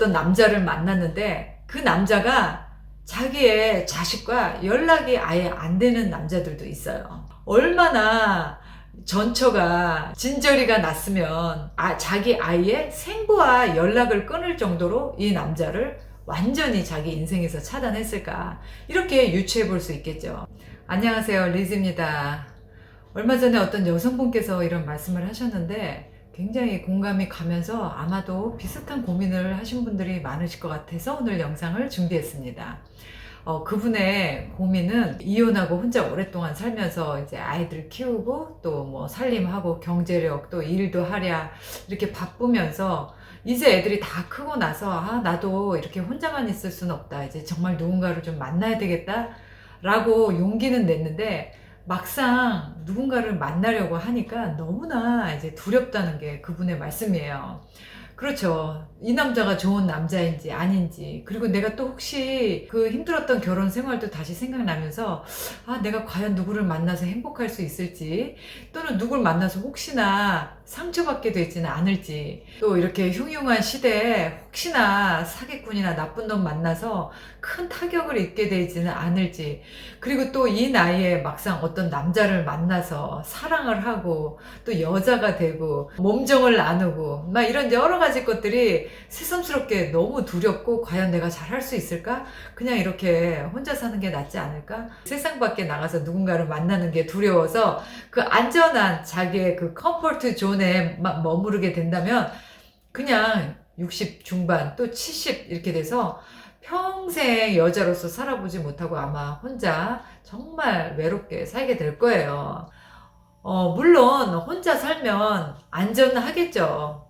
어떤 남자를 만났는데 그 남자가 자기의 자식과 연락이 아예 안 되는 남자들도 있어요. 얼마나 전처가 진저리가 났으면 자기 아이의 생부와 연락을 끊을 정도로 이 남자를 완전히 자기 인생에서 차단했을까, 이렇게 유추해 볼 수 있겠죠. 안녕하세요, 리즈입니다. 얼마 전에 어떤 여성분께서 이런 말씀을 하셨는데 굉장히 공감이 가면서 아마도 비슷한 고민을 하신 분들이 많으실 것 같아서 오늘 영상을 준비했습니다. 그분의 고민은 이혼하고 혼자 오랫동안 살면서 이제 아이들 키우고 또 뭐 살림하고 경제력 또 일도 하랴 이렇게 바쁘면서 이제 애들이 다 크고 나서 나도 이렇게 혼자만 있을 수는 없다, 이제 정말 누군가를 좀 만나야 되겠다 라고 용기는 냈는데 막상 누군가를 만나려고 하니까 너무나 이제 두렵다는 게 그분의 말씀이에요. 그렇죠. 이 남자가 좋은 남자인지 아닌지, 그리고 내가 또 혹시 그 힘들었던 결혼 생활도 다시 생각나면서 내가 과연 누구를 만나서 행복할 수 있을지, 또는 누구를 만나서 혹시나 상처받게 되지는 않을지, 또 이렇게 흉흉한 시대에 혹시나 사기꾼이나 나쁜 놈 만나서 큰 타격을 입게 되지는 않을지, 그리고 또 이 나이에 막상 어떤 남자를 만나서 사랑을 하고 또 여자가 되고 몸정을 나누고 막 이런 여러 가지 것들이 새삼스럽게 너무 두렵고, 과연 내가 잘할 수 있을까? 그냥 이렇게 혼자 사는 게 낫지 않을까? 세상 밖에 나가서 누군가를 만나는 게 두려워서 그 안전한 자기의 그 컴포트 존에 머무르게 된다면 그냥 60 중반 또 70 이렇게 돼서 평생 여자로서 살아보지 못하고 아마 혼자 정말 외롭게 살게 될 거예요. 물론 혼자 살면 안전하겠죠.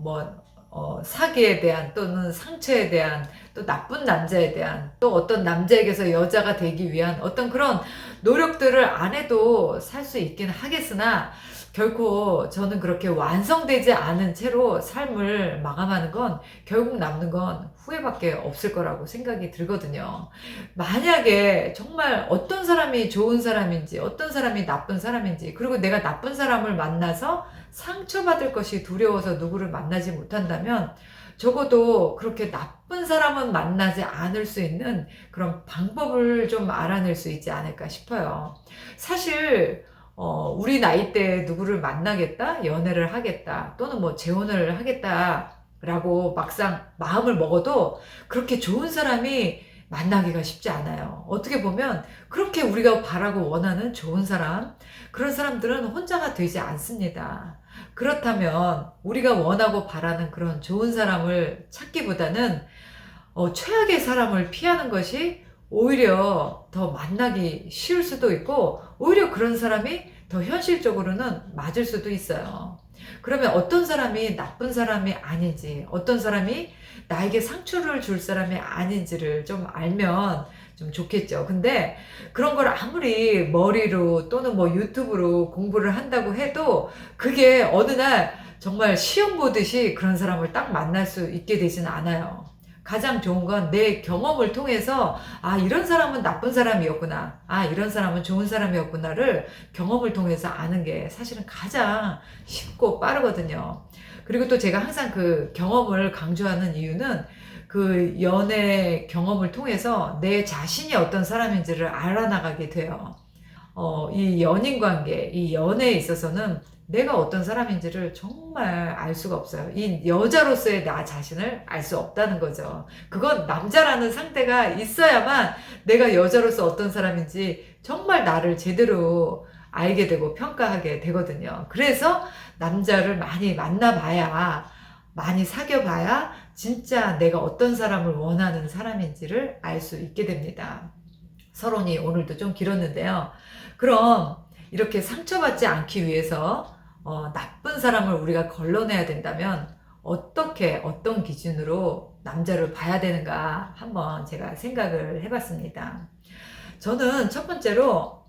사기에 대한 또는 상처에 대한 또 나쁜 남자에 대한 또 어떤 남자에게서 여자가 되기 위한 어떤 그런 노력들을 안 해도 살 수 있긴 하겠으나, 결코 저는 그렇게 완성되지 않은 채로 삶을 마감하는 건 결국 남는 건 후회밖에 없을 거라고 생각이 들거든요. 만약에 정말 어떤 사람이 좋은 사람인지 어떤 사람이 나쁜 사람인지, 그리고 내가 나쁜 사람을 만나서 상처받을 것이 두려워서 누구를 만나지 못한다면 적어도 그렇게 나쁜 사람은 만나지 않을 수 있는 그런 방법을 좀 알아낼 수 있지 않을까 싶어요. 사실 우리 나이 때 누구를 만나겠다, 연애를 하겠다, 또는 뭐 재혼을 하겠다 라고 막상 마음을 먹어도 그렇게 좋은 사람이 만나기가 쉽지 않아요. 어떻게 보면 그렇게 우리가 바라고 원하는 좋은 사람, 그런 사람들은 혼자가 되지 않습니다. 그렇다면 우리가 원하고 바라는 그런 좋은 사람을 찾기보다는 최악의 사람을 피하는 것이 오히려 더 만나기 쉬울 수도 있고, 오히려 그런 사람이 더 현실적으로는 맞을 수도 있어요. 그러면 어떤 사람이 나쁜 사람이 아닌지, 어떤 사람이 나에게 상처를 줄 사람이 아닌지를 좀 알면 좀 좋겠죠. 근데 그런 걸 아무리 머리로 또는 뭐 유튜브로 공부를 한다고 해도 그게 어느 날 정말 시험 보듯이 그런 사람을 딱 만날 수 있게 되지는 않아요. 가장 좋은 건 내 경험을 통해서 이런 사람은 나쁜 사람이었구나, 이런 사람은 좋은 사람이었구나를 경험을 통해서 아는 게 사실은 가장 쉽고 빠르거든요. 그리고 또 제가 항상 그 경험을 강조하는 이유는 그 연애 경험을 통해서 내 자신이 어떤 사람인지를 알아나가게 돼요. 이 연인 관계, 이 연애에 있어서는 내가 어떤 사람인지를 정말 알 수가 없어요. 이 여자로서의 나 자신을 알 수 없다는 거죠. 그건 남자라는 상대가 있어야만 내가 여자로서 어떤 사람인지 정말 나를 제대로 알게 되고 평가하게 되거든요. 그래서 남자를 많이 만나봐야, 많이 사귀어봐야 진짜 내가 어떤 사람을 원하는 사람인지를 알 수 있게 됩니다. 서론이 오늘도 좀 길었는데요. 그럼 이렇게 상처받지 않기 위해서 나쁜 사람을 우리가 걸러내야 된다면 어떻게, 어떤 기준으로 남자를 봐야 되는가 한번 제가 생각을 해봤습니다. 저는 첫 번째로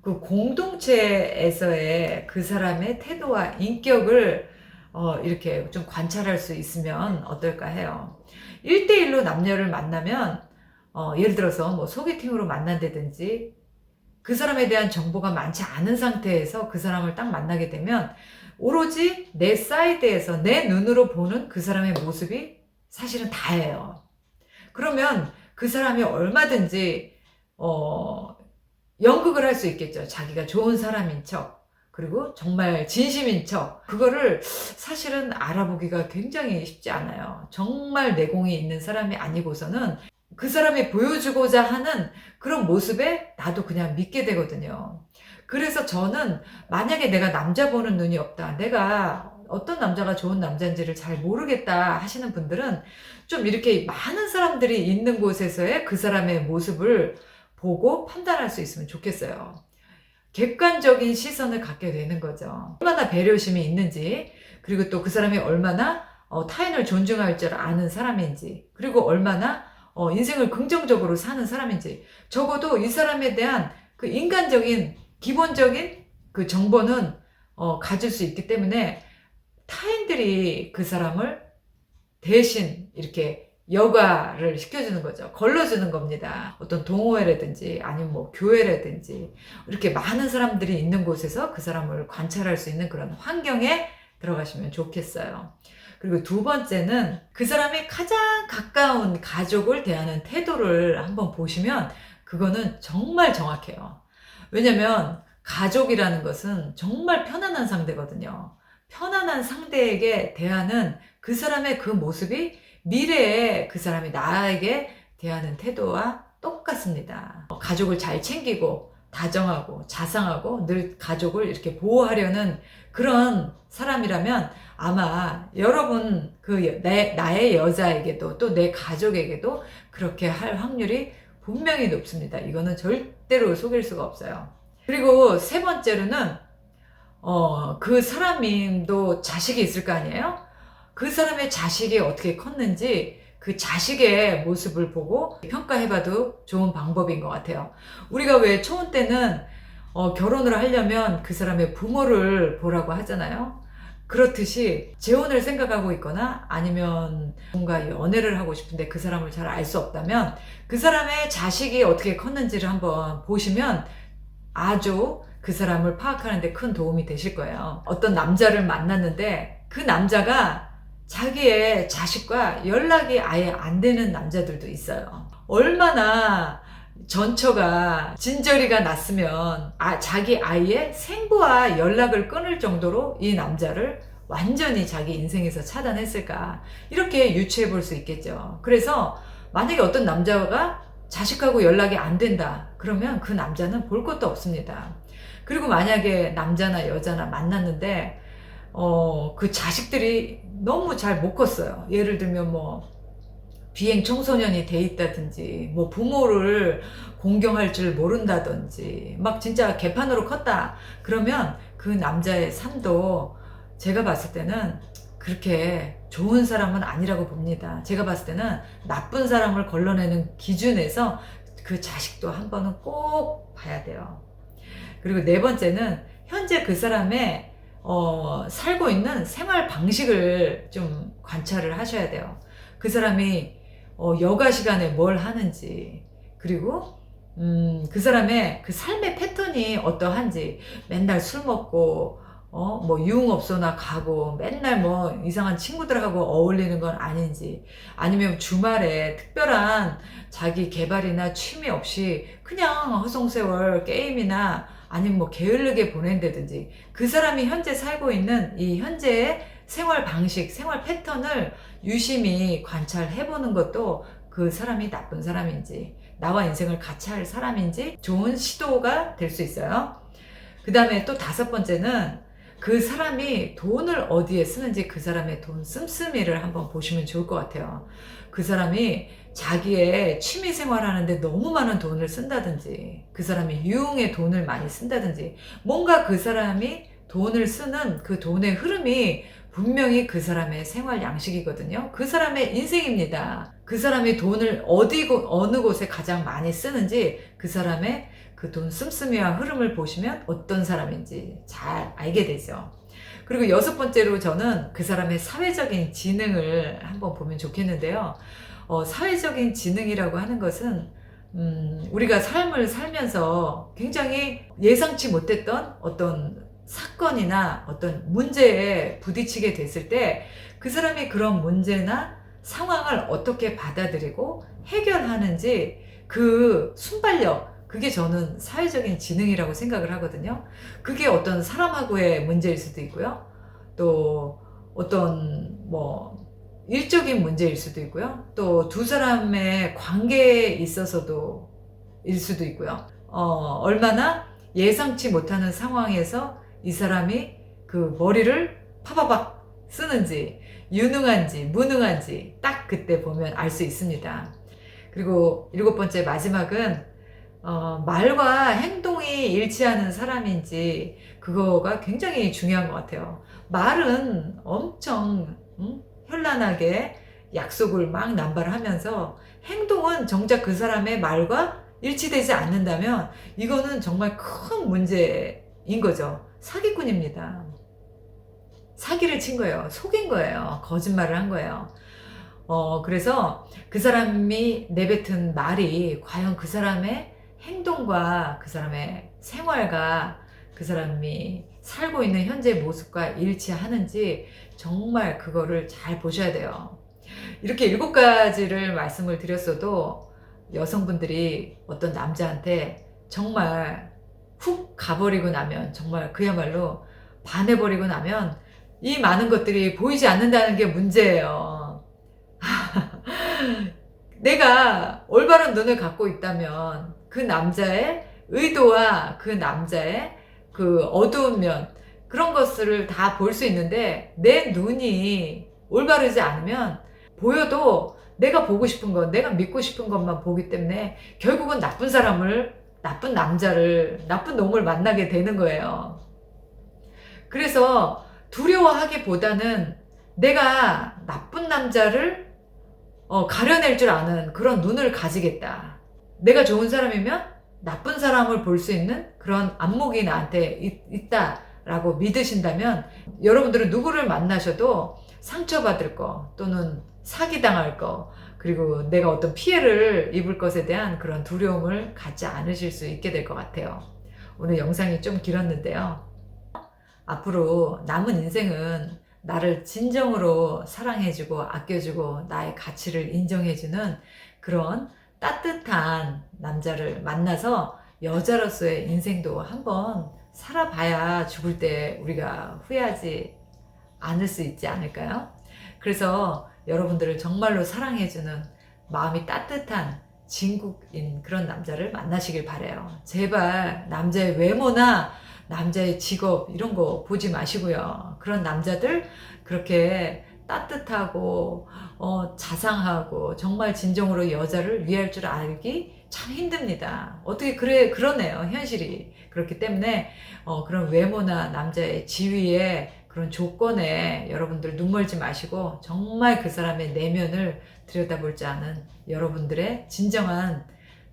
그 공동체에서의 그 사람의 태도와 인격을 이렇게 좀 관찰할 수 있으면 어떨까 해요. 1대1로 남녀를 만나면 예를 들어서 뭐 소개팅으로 만난다든지 그 사람에 대한 정보가 많지 않은 상태에서 그 사람을 딱 만나게 되면 오로지 내 사이드에서 내 눈으로 보는 그 사람의 모습이 사실은 다예요. 그러면 그 사람이 얼마든지 연극을 할 수 있겠죠. 자기가 좋은 사람인 척, 그리고 정말 진심인 척. 그거를 사실은 알아보기가 굉장히 쉽지 않아요. 정말 내공이 있는 사람이 아니고서는 그 사람이 보여주고자 하는 그런 모습에 나도 그냥 믿게 되거든요. 그래서 저는 만약에 내가 남자 보는 눈이 없다, 내가 어떤 남자가 좋은 남자인지를 잘 모르겠다 하시는 분들은 좀 이렇게 많은 사람들이 있는 곳에서의 그 사람의 모습을 보고 판단할 수 있으면 좋겠어요. 객관적인 시선을 갖게 되는 거죠. 얼마나 배려심이 있는지, 그리고 또 그 사람이 얼마나 타인을 존중할 줄 아는 사람인지, 그리고 얼마나 인생을 긍정적으로 사는 사람인지, 적어도 이 사람에 대한 그 인간적인 기본적인 그 정보는 가질 수 있기 때문에 타인들이 그 사람을 대신 이렇게 여과를 시켜주는 거죠. 걸러주는 겁니다. 어떤 동호회라든지 아니면 뭐 교회라든지 이렇게 많은 사람들이 있는 곳에서 그 사람을 관찰할 수 있는 그런 환경에 들어가시면 좋겠어요. 그리고 두 번째는 그 사람이 가장 가까운 가족을 대하는 태도를 한번 보시면 그거는 정말 정확해요. 왜냐면 가족이라는 것은 정말 편안한 상대거든요. 편안한 상대에게 대하는 그 사람의 그 모습이 미래에 그 사람이 나에게 대하는 태도와 똑같습니다. 가족을 잘 챙기고 다정하고 자상하고 늘 가족을 이렇게 보호하려는 그런 사람이라면 아마 여러분 나의 여자에게도 또 내 가족에게도 그렇게 할 확률이 분명히 높습니다. 이거는 절대로 속일 수가 없어요. 그리고 세 번째로는 그 사람도 자식이 있을 거 아니에요? 그 사람의 자식이 어떻게 컸는지 그 자식의 모습을 보고 평가해봐도 좋은 방법인 것 같아요. 우리가 왜 초혼 때는 결혼을 하려면 그 사람의 부모를 보라고 하잖아요. 그렇듯이 재혼을 생각하고 있거나 아니면 뭔가 연애를 하고 싶은데 그 사람을 잘 알 수 없다면 그 사람의 자식이 어떻게 컸는지를 한번 보시면 아주 그 사람을 파악하는 데 큰 도움이 되실 거예요. 어떤 남자를 만났는데 그 남자가 자기의 자식과 연락이 아예 안 되는 남자들도 있어요. 얼마나 전처가 진저리가 났으면 자기 아이의 생부와 연락을 끊을 정도로 이 남자를 완전히 자기 인생에서 차단했을까, 이렇게 유추해 볼 수 있겠죠. 그래서 만약에 어떤 남자가 자식하고 연락이 안 된다 그러면 그 남자는 볼 것도 없습니다. 그리고 만약에 남자나 여자나 만났는데 그 자식들이 너무 잘 못 컸어요. 예를 들면 뭐 비행 청소년이 돼 있다든지, 뭐 부모를 공경할 줄 모른다든지, 막 진짜 개판으로 컸다 그러면 그 남자의 삶도 제가 봤을 때는 그렇게 좋은 사람은 아니라고 봅니다. 제가 봤을 때는 나쁜 사람을 걸러내는 기준에서 그 자식도 한 번은 꼭 봐야 돼요. 그리고 네 번째는 현재 그 사람의 살고 있는 생활 방식을 좀 관찰을 하셔야 돼요. 그 사람이 여가 시간에 뭘 하는지, 그리고 그 사람의 그 삶의 패턴이 어떠한지, 맨날 술 먹고 뭐 유흥업소나 가고 맨날 뭐 이상한 친구들하고 어울리는 건 아닌지, 아니면 주말에 특별한 자기 개발이나 취미 없이 그냥 허송세월 게임이나 아니면 뭐 게을르게 보낸다든지, 그 사람이 현재 살고 있는 이 현재의 생활 방식, 생활 패턴을 유심히 관찰해보는 것도 그 사람이 나쁜 사람인지, 나와 인생을 같이 할 사람인지 좋은 시도가 될 수 있어요. 그 다음에 또 다섯 번째는 그 사람이 돈을 어디에 쓰는지 그 사람의 돈 씀씀이를 한번 보시면 좋을 것 같아요. 그 사람이 자기의 취미 생활하는데 너무 많은 돈을 쓴다든지, 그 사람이 유흥에 돈을 많이 쓴다든지, 뭔가 그 사람이 돈을 쓰는 그 돈의 흐름이 분명히 그 사람의 생활 양식이거든요. 그 사람의 인생입니다. 그 사람이 돈을 어느 곳에 가장 많이 쓰는지 그 사람의 그 돈 씀씀이와 흐름을 보시면 어떤 사람인지 잘 알게 되죠. 그리고 여섯 번째로 저는 그 사람의 사회적인 지능을 한번 보면 좋겠는데요. 사회적인 지능이라고 하는 것은 우리가 삶을 살면서 굉장히 예상치 못했던 어떤 사건이나 어떤 문제에 부딪히게 됐을 때 그 사람이 그런 문제나 상황을 어떻게 받아들이고 해결하는지 그 순발력, 그게 저는 사회적인 지능이라고 생각을 하거든요. 그게 어떤 사람하고의 문제일 수도 있고요. 또 어떤 뭐 일적인 문제일 수도 있고요. 또 두 사람의 관계에 있어서도 일 수도 있고요. 얼마나 예상치 못하는 상황에서 이 사람이 그 머리를 파바박 쓰는지, 유능한지 무능한지 딱 그때 보면 알 수 있습니다. 그리고 7번째 마지막은 말과 행동이 일치하는 사람인지, 그거가 굉장히 중요한 것 같아요. 말은 엄청 현란하게 약속을 막 남발하면서 행동은 정작 그 사람의 말과 일치되지 않는다면 이거는 정말 큰 문제인 거죠. 사기꾼입니다. 사기를 친 거예요. 속인 거예요. 거짓말을 한 거예요. 그래서 그 사람이 내뱉은 말이 과연 그 사람의 행동과 그 사람의 생활과 그 사람이 살고 있는 현재 모습과 일치하는지 정말 그거를 잘 보셔야 돼요. 이렇게 7가지를 말씀을 드렸어도 여성분들이 어떤 남자한테 정말 훅 가버리고 나면, 정말 그야말로 반해버리고 나면 이 많은 것들이 보이지 않는다는 게 문제예요. 내가 올바른 눈을 갖고 있다면 그 남자의 의도와 그 남자의 그 어두운 면, 그런 것들을 다 볼 수 있는데 내 눈이 올바르지 않으면 보여도 내가 보고 싶은 것, 내가 믿고 싶은 것만 보기 때문에 결국은 나쁜 사람을, 나쁜 남자를, 나쁜 놈을 만나게 되는 거예요. 그래서 두려워하기보다는 내가 나쁜 남자를 가려낼 줄 아는 그런 눈을 가지겠다. 내가 좋은 사람이면 나쁜 사람을 볼 수 있는 그런 안목이 나한테 있다라고 믿으신다면, 여러분들은 누구를 만나셔도 상처받을 거, 또는 사기당할 거, 그리고 내가 어떤 피해를 입을 것에 대한 그런 두려움을 갖지 않으실 수 있게 될 것 같아요. 오늘 영상이 좀 길었는데요. 앞으로 남은 인생은 나를 진정으로 사랑해주고 아껴주고 나의 가치를 인정해주는 그런 따뜻한 남자를 만나서 여자로서의 인생도 한번 살아봐야 죽을 때 우리가 후회하지 않을 수 있지 않을까요? 그래서 여러분들을 정말로 사랑해주는 마음이 따뜻한 진국인 그런 남자를 만나시길 바라요. 제발 남자의 외모나 남자의 직업 이런 거 보지 마시고요. 그런 남자들 그렇게 따뜻하고 자상하고 정말 진정으로 여자를 위할 줄 알기 참 힘듭니다. 어떻게 그러네요. 현실이. 그렇기 때문에 그런 외모나 남자의 지위에 그런 조건에 여러분들 눈멀지 마시고 정말 그 사람의 내면을 들여다볼 줄 아는 여러분들의 진정한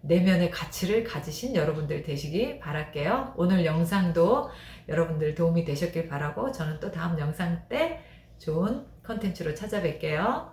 내면의 가치를 가지신 여러분들 되시기 바랄게요. 오늘 영상도 여러분들 도움이 되셨길 바라고, 저는 또 다음 영상 때 좋은 컨텐츠로 찾아뵐게요.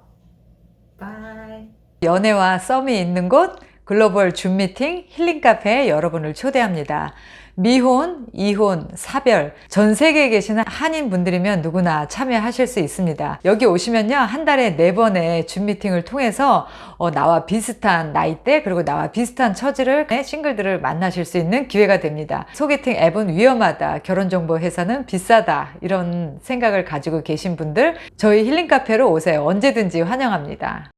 바이. 연애와 썸이 있는 곳 글로벌 줌 미팅 힐링 카페에 여러분을 초대합니다. 미혼, 이혼, 사별, 전 세계에 계시는 한인 분들이면 누구나 참여하실 수 있습니다. 여기 오시면요, 한 달에 4번의 줌 미팅을 통해서 나와 비슷한 나이대, 그리고 나와 비슷한 처지를 싱글들을 만나실 수 있는 기회가 됩니다. 소개팅 앱은 위험하다, 결혼정보 회사는 비싸다, 이런 생각을 가지고 계신 분들 저희 힐링 카페로 오세요. 언제든지 환영합니다.